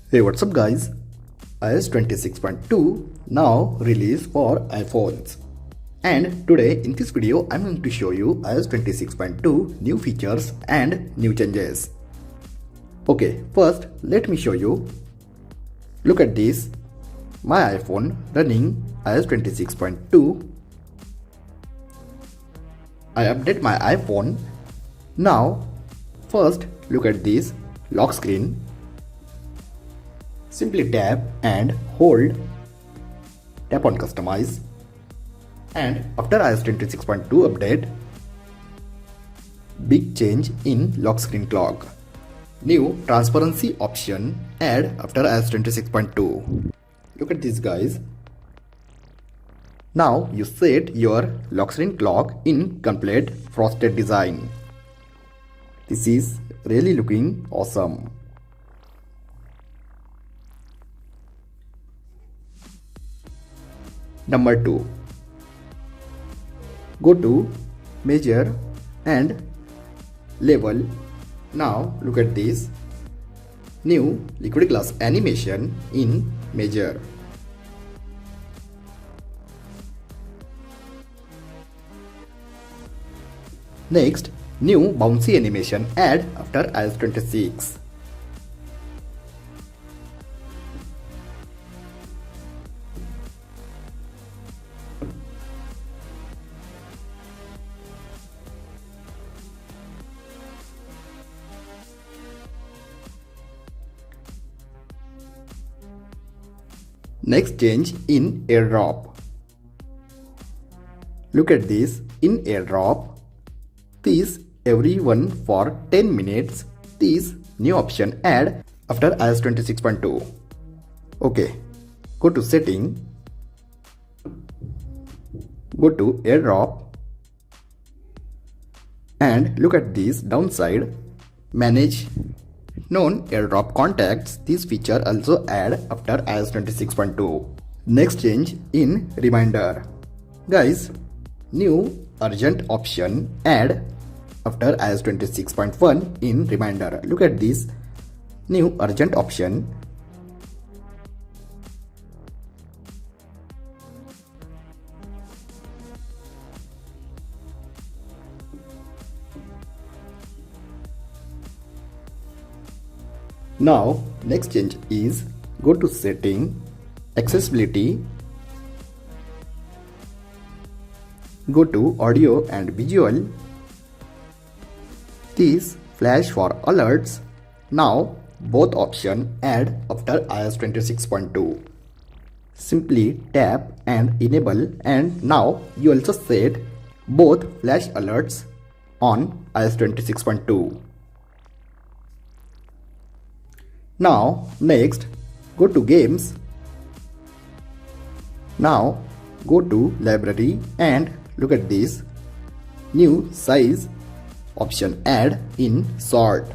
Hey, what's up guys? iOS 26.2 now released for iPhones. And today in this video I'm going to show you iOS 26.2 new features and new changes. Okay, first let me show you. Look at this. My iPhone running iOS 26.2. I update my iPhone. Now first look at this lock screen. Simply tap and hold, tap on customize, and after iOS 26.2 update, big change in lock screen clock. New transparency option add after iOS 26.2. Look at this guys. Now you set your lock screen clock in complete frosted design. This is really looking awesome. Number 2. Go to measure and level. Now look at this. New liquid glass animation in measure. Next, new bouncy animation add after iOS 26. Next change in AirDrop. Look at this in AirDrop. This everyone for 10 minutes. This new option add after iOS 26.2. Okay, go to setting. Go to AirDrop. And look at this downside. Manage known AirDrop contacts. This feature also add after iOS 26.2. Next change in reminder. Guys, new urgent option add after iOS 26.1 in reminder. Look at this new urgent option. Now next change is go to setting, accessibility, go to audio and visual. This flash for alerts. Now both option add after iOS 26.2. Simply tap and enable, and now you also set both flash alerts on iOS 26.2. Now next go to games. Now go to library and look at this new size option add in sort.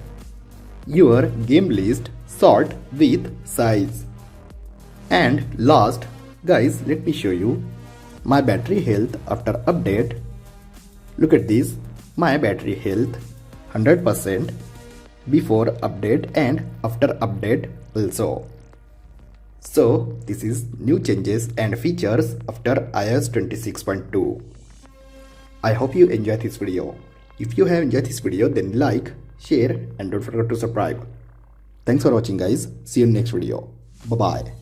Your game list sort with size. And last guys, let me show you my battery health after update. Look at this, my battery health 100% before update and after update also. So this is new changes and features after iOS 26.2. I hope you enjoyed this video. If you have enjoyed this video, then like, share and don't forget to subscribe. Thanks for watching guys. See you in next video. Bye bye.